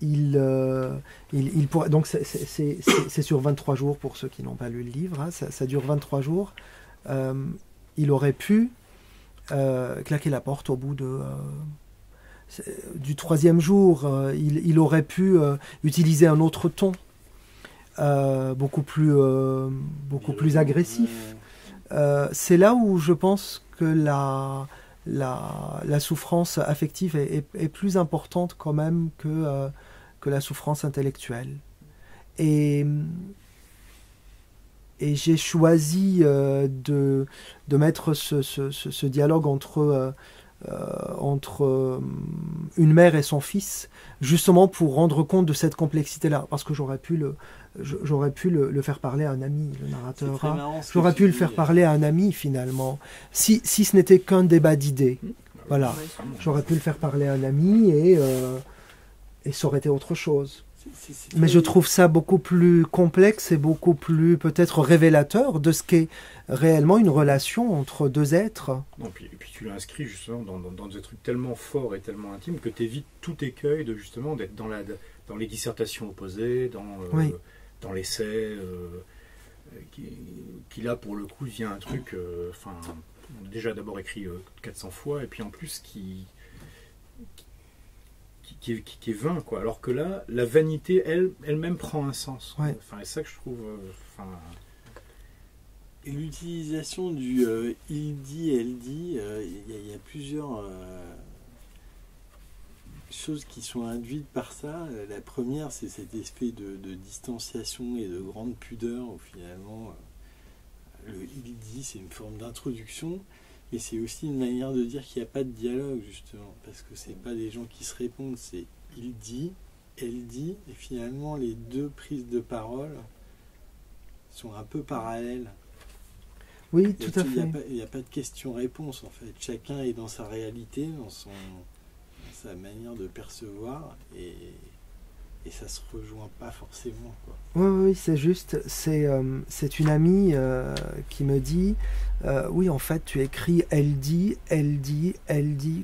il pourrait, donc c'est sur 23 jours pour ceux qui n'ont pas lu le livre, hein, ça dure 23 jours. Il aurait pu claquer la porte au bout du 3e jour. Il aurait pu utiliser un autre ton, beaucoup plus agressif. C'est là où je pense que la souffrance affective est plus importante quand même que la souffrance intellectuelle. Et j'ai choisi de mettre ce dialogue entre une mère et son fils, justement pour rendre compte de cette complexité-là, parce que j'aurais pu le faire parler à un ami, le narrateur. J'aurais pu le faire parler à un ami, finalement, si ce n'était qu'un débat d'idées. Voilà, j'aurais pu le faire parler à un ami et ça aurait été autre chose. Mais je trouve ça beaucoup plus complexe et beaucoup plus peut-être révélateur de ce qu'est réellement une relation entre deux êtres. Non, et puis tu l'as inscrit justement dans des trucs tellement forts et tellement intimes que tu évites tout écueil de justement d'être dans les dissertations opposées, dans l'essai, qui là pour le coup devient un truc, on a déjà d'abord écrit 400 fois et puis en plus qui est vain, quoi. Alors que là, la vanité elle-même prend un sens. Ouais. Enfin, c'est ça que je trouve. Et l'utilisation du il dit, elle dit, il y a plusieurs choses qui sont induites par ça. La première, c'est cet effet de distanciation et de grande pudeur où finalement le il dit, c'est une forme d'introduction. Et c'est aussi une manière de dire qu'il n'y a pas de dialogue, justement, parce que c'est pas des gens qui se répondent, c'est il dit, elle dit, et finalement les deux prises de parole sont un peu parallèles. Oui, tout à fait. Il n'y a pas de question-réponse, en fait. Chacun est dans sa réalité, dans sa manière de percevoir, et ça se rejoint pas forcément, quoi. Oui, c'est juste. C'est une amie qui me dit oui, en fait, tu écris elle dit,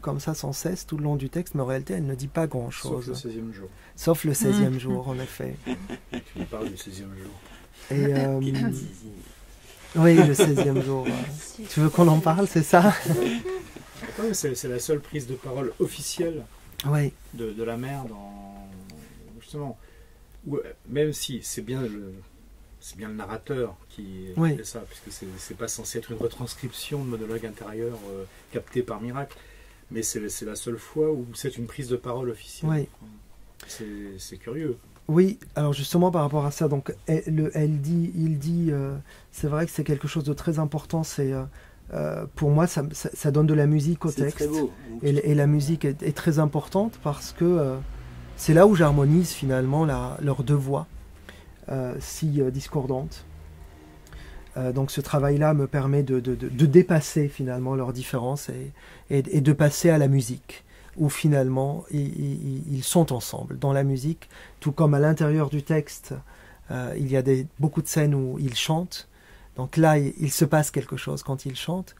comme ça sans cesse tout le long du texte, mais en réalité, elle ne dit pas grand-chose. Sauf le 16e jour. Sauf le 16e jour, en effet. Tu lui parles du 16e jour. Et, oui, le 16e jour. Tu veux qu'on en parle, c'est ça? Ouais, c'est la seule prise de parole officielle Oui. de la mère dans... Justement, même si c'est bien c'est bien le narrateur qui Oui. fait ça, puisque c'est pas censé être une retranscription de monologue intérieur capté par miracle, mais c'est la seule fois où c'est une prise de parole officielle. Oui. C'est curieux. Oui, alors justement par rapport à ça, donc il dit, c'est vrai que c'est quelque chose de très important. C'est pour moi, ça donne de la musique au C'est texte, très beau. et la musique est très importante parce que c'est là où j'harmonise finalement leurs deux voix si discordantes. Donc ce travail-là me permet de dépasser finalement leurs différences et de passer à la musique, où finalement ils sont ensemble dans la musique, tout comme à l'intérieur du texte, il y a beaucoup de scènes où ils chantent. Donc là, il se passe quelque chose quand ils chantent.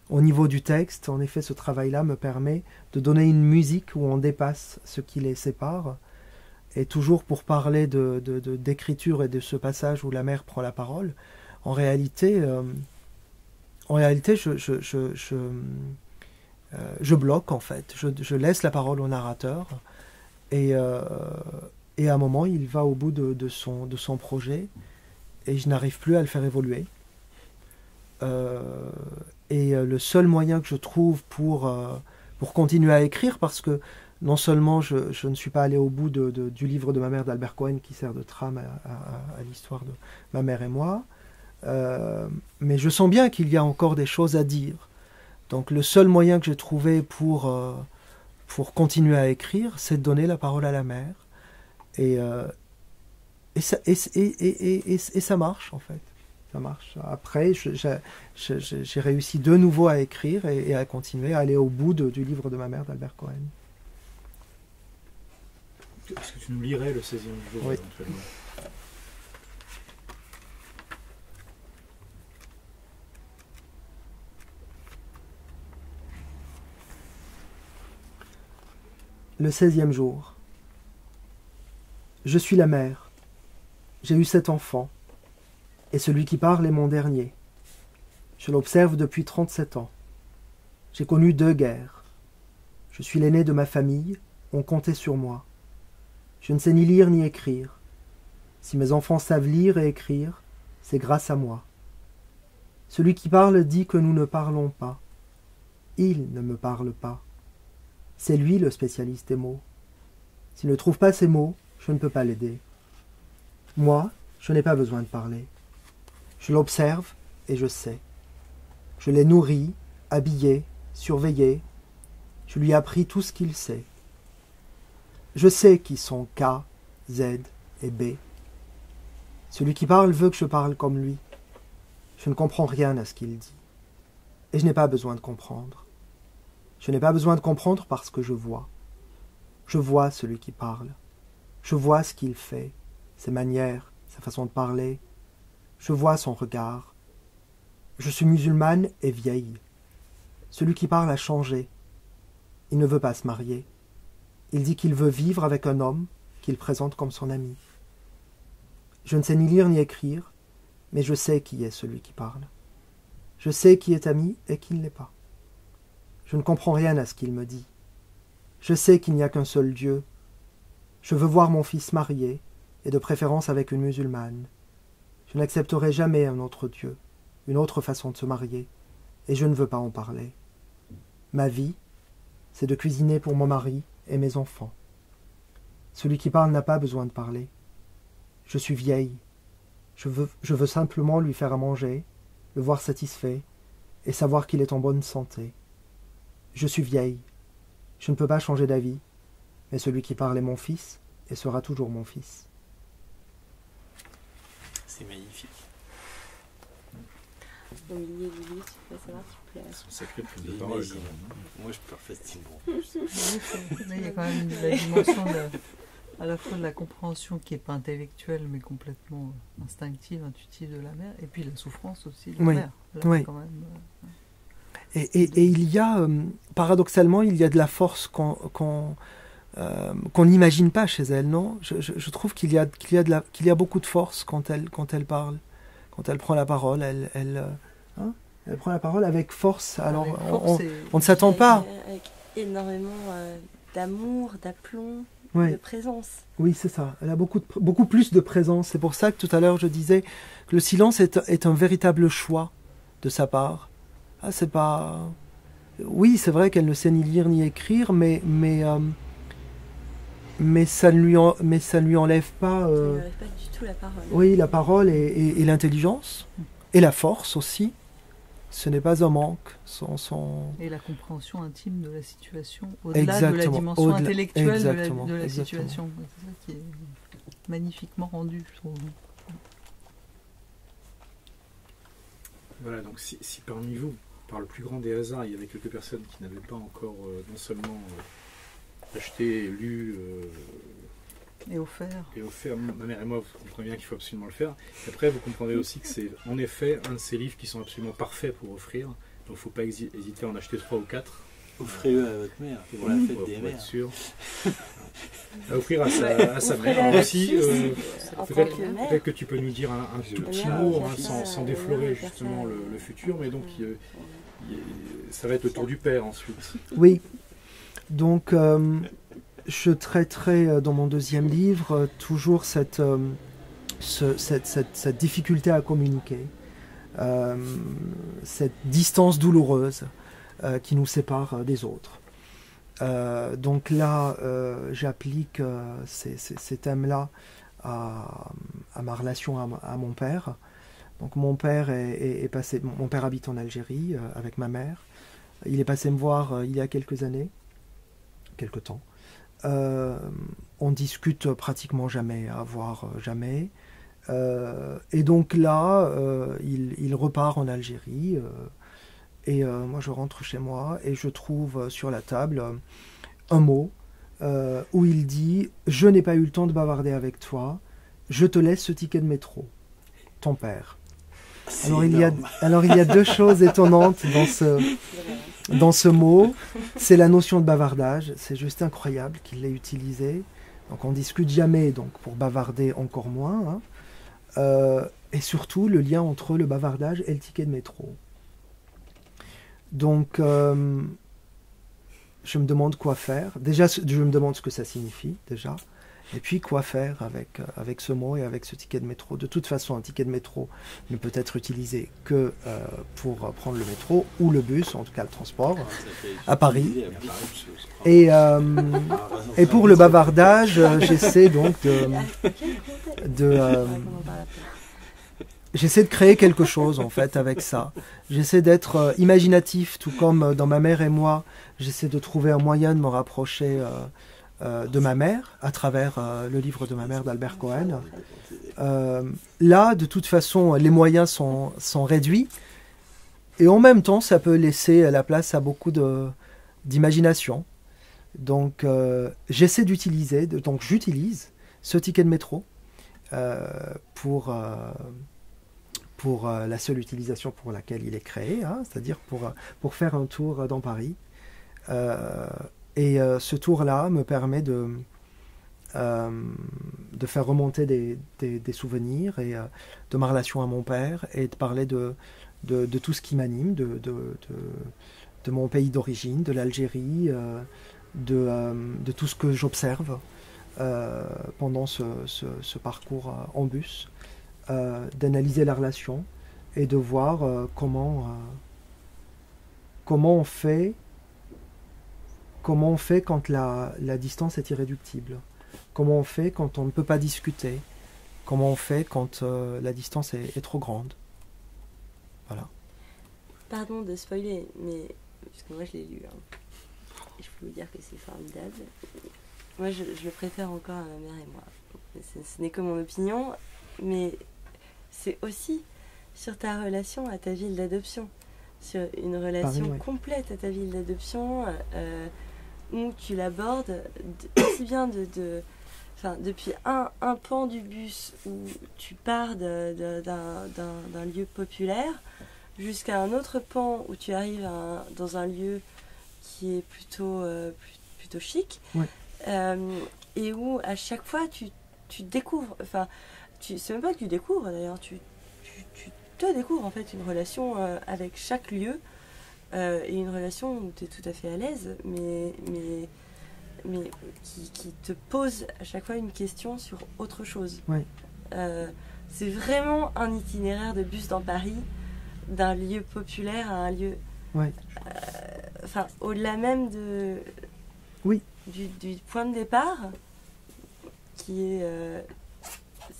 Au niveau du texte, en effet, ce travail-là me permet de donner une musique où on dépasse ce qui les sépare. Et toujours pour parler d'écriture et de ce passage où la mère prend la parole, en réalité, je bloque en fait. Je laisse la parole au narrateur et à un moment, il va au bout de son projet et je n'arrive plus à le faire évoluer. Le seul moyen que je trouve pour continuer à écrire, parce que non seulement je ne suis pas allé au bout du livre de ma mère d'Albert Cohen qui sert de trame à l'histoire de ma mère et moi, mais je sens bien qu'il y a encore des choses à dire. Donc le seul moyen que j'ai trouvé pour continuer à écrire, c'est de donner la parole à la mère. Et ça marche en fait. Ça marche. Après, j'ai réussi de nouveau à écrire et à continuer à aller au bout du livre de ma mère d'Albert Cohen. Est-ce que tu nous lirais le 16e jour Oui. éventuellement ? Le 16e jour. Je suis la mère. J'ai eu 7 enfants. Et celui qui parle est mon dernier. Je l'observe depuis 37 ans. J'ai connu 2 guerres. Je suis l'aîné de ma famille, on comptait sur moi. Je ne sais ni lire ni écrire. Si mes enfants savent lire et écrire, c'est grâce à moi. Celui qui parle dit que nous ne parlons pas. Il ne me parle pas. C'est lui le spécialiste des mots. S'il ne trouve pas ces mots, je ne peux pas l'aider. Moi, je n'ai pas besoin de parler. Je l'observe et je sais. Je l'ai nourri, habillé, surveillé. Je lui ai appris tout ce qu'il sait. Je sais qui sont K, Z et B. Celui qui parle veut que je parle comme lui. Je ne comprends rien à ce qu'il dit. Et je n'ai pas besoin de comprendre. Je n'ai pas besoin de comprendre parce que je vois. Je vois celui qui parle. Je vois ce qu'il fait, ses manières, sa façon de parler. Je vois son regard. Je suis musulmane et vieille. Celui qui parle a changé. Il ne veut pas se marier. Il dit qu'il veut vivre avec un homme qu'il présente comme son ami. Je ne sais ni lire ni écrire, mais je sais qui est celui qui parle. Je sais qui est ami et qui ne l'est pas. Je ne comprends rien à ce qu'il me dit. Je sais qu'il n'y a qu'un seul Dieu. Je veux voir mon fils marié, et de préférence avec une musulmane. Je n'accepterai jamais un autre Dieu, une autre façon de se marier, et je ne veux pas en parler. Ma vie, c'est de cuisiner pour mon mari et mes enfants. Celui qui parle n'a pas besoin de parler. Je suis vieille. Je veux simplement lui faire à manger, le voir satisfait, et savoir qu'il est en bonne santé. Je suis vieille. Je ne peux pas changer d'avis, mais celui qui parle est mon fils, et sera toujours mon fils. C'est magnifique. Au milieu du livre, tu peux savoir, s'il te plaît. C'est une sacrée prise de parole. Imagine. Moi, je pleure facilement. Là, il y a quand même la dimension à la fois de la compréhension qui n'est pas intellectuelle, mais complètement instinctive, intuitive de la mère, et puis la souffrance aussi de la Oui. mère. Là, Oui. quand même, Et il y a, paradoxalement, il y a de la force qu'on n'imagine pas chez elle, non ? Je trouve qu'il y a beaucoup de force quand elle parle, quand elle prend la parole. Elle prend la parole avec force. Alors, avec force et- on ne s'attend pas. Avec énormément d'amour, d'aplomb, Ouais. de présence. Oui, c'est ça. Elle a beaucoup plus de présence. C'est pour ça que tout à l'heure je disais que le silence est un véritable choix de sa part. Ah, c'est pas. Oui, c'est vrai qu'elle ne sait ni lire ni écrire, mais ça ne lui enlève pas. Ça ne lui arrive pas du tout la parole. Oui, la parole et l'intelligence et la force aussi. Ce n'est pas un manque. Et la compréhension intime de la situation, au-delà de la dimension intellectuelle de la situation. C'est ça qui est magnifiquement rendu, je trouve. Voilà, donc si parmi vous, par le plus grand des hasards, il y avait quelques personnes qui n'avaient pas encore non seulement acheté, lu et offert, ma mère et moi, vous comprenez bien qu'il faut absolument le faire. Et après, vous comprendrez aussi que c'est en effet un de ces livres qui sont absolument parfaits pour offrir. Donc il ne faut pas hésiter à en acheter 3 ou 4. Offrez-le à votre mère pour la fête des mères. Être sûr. À offrir à sa mère aussi. Peut-être que tu peux nous dire un tout petit mot, sans déflorer justement le futur, mais donc ça va être le tour du père ensuite. Oui, donc je traiterai dans mon deuxième livre toujours cette difficulté à communiquer, cette distance douloureuse qui nous sépare des autres. Donc là, j'applique ces thèmes-là à ma relation à mon père. Donc mon père mon père habite en Algérie avec ma mère. Il est passé me voir il y a quelques temps. On discute pratiquement jamais, voire jamais. Et donc là, il repart en Algérie. Et moi, je rentre chez moi et je trouve sur la table un mot où il dit « Je n'ai pas eu le temps de bavarder avec toi, je te laisse ce ticket de métro, ton père. » Alors il y a deux choses étonnantes dans ce mot. C'est la notion de bavardage. C'est juste incroyable qu'il l'ait utilisé. Donc on discute jamais, donc pour bavarder encore moins. Et surtout le lien entre le bavardage et le ticket de métro. Donc je me demande quoi faire. Déjà, je me demande ce que ça signifie, déjà. Et puis, quoi faire avec ce mot et avec ce ticket de métro. De toute façon, un ticket de métro ne peut être utilisé que pour prendre le métro ou le bus, en tout cas le transport, à Paris. Et pour le bavardage, j'essaie donc j'essaie de créer quelque chose, en fait, avec ça. J'essaie d'être imaginatif, tout comme dans Ma mère et moi, j'essaie de trouver un moyen de me rapprocher de ma mère, à travers le livre de ma mère d'Albert Cohen. Là, de toute façon, les moyens sont réduits, et en même temps, ça peut laisser la place à beaucoup d'imagination. Donc, j'utilise ce ticket de métro pour la seule utilisation pour laquelle il est créé, c'est-à-dire pour faire un tour dans Paris. Et ce tour-là me permet de faire remonter des souvenirs et de ma relation à mon père et de parler de tout ce qui m'anime, de mon pays d'origine, de l'Algérie, de tout ce que j'observe pendant ce parcours en bus, d'analyser la relation et de voir comment on fait quand la distance est irréductible, comment on fait quand on ne peut pas discuter, comment on fait quand la distance est trop grande. Voilà. Pardon de spoiler, mais parce que moi je l'ai lu. Je peux vous dire que c'est formidable. Moi je le préfère encore à Ma mère et moi. Ce n'est que mon opinion, mais c'est aussi sur ta relation à ta ville d'adoption, sur une relation complète à ta ville d'adoption, où tu l'abordes aussi bien depuis un pan du bus où tu pars d'un lieu populaire jusqu'à un autre pan où tu arrives dans un lieu qui est plutôt chic, et où à chaque fois tu découvres, c'est même pas que tu découvres d'ailleurs, tu te découvres en fait une relation avec chaque lieu, et une relation où tu es tout à fait à l'aise, mais mais qui te pose à chaque fois une question sur autre chose. Oui. C'est vraiment un itinéraire de bus dans Paris, d'un lieu populaire à un lieu... Oui. Enfin, au-delà même de... Oui. Du point de départ, qui est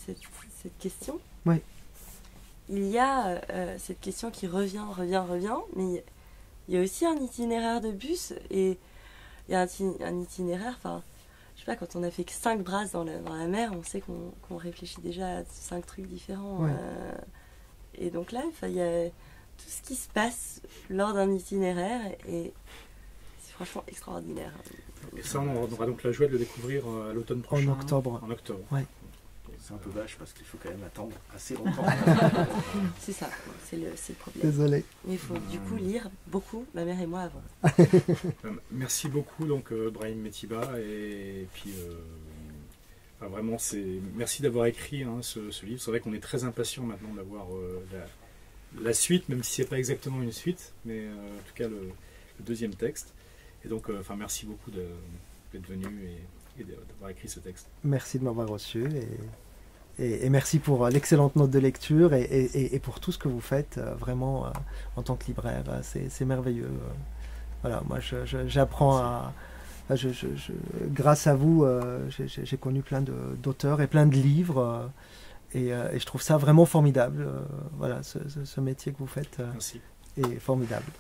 cette question. Oui. Il y a cette question qui revient, mais il y a aussi un itinéraire de bus, et il y a un itinéraire, enfin, je sais pas, quand on a fait que 5 brasses dans la mer, on sait qu'on réfléchit déjà à 5 trucs différents. Ouais. Et donc là, il y a tout ce qui se passe lors d'un itinéraire, et c'est franchement extraordinaire. Et ça, on aura donc la joie de le découvrir à l'automne prochain. En octobre. En octobre. Ouais. C'est un peu vache parce qu'il faut quand même attendre assez longtemps. C'est ça, c'est le problème. Désolé. Mais il faut du coup lire beaucoup, ma mère et moi avant. Merci beaucoup donc Brahim Metiba, et puis enfin, vraiment merci d'avoir écrit ce livre. C'est vrai qu'on est très impatient maintenant d'avoir la suite, même si c'est pas exactement une suite, mais en tout cas le deuxième texte. Et donc enfin merci beaucoup d'être venu et d'avoir écrit ce texte. Merci de m'avoir reçu et merci pour l'excellente note de lecture et pour tout ce que vous faites vraiment en tant que libraire. C'est merveilleux. Voilà, moi j'apprends grâce à vous, j'ai connu plein d'auteurs et plein de livres et je trouve ça vraiment formidable. Voilà, ce métier que vous faites Merci. est formidable.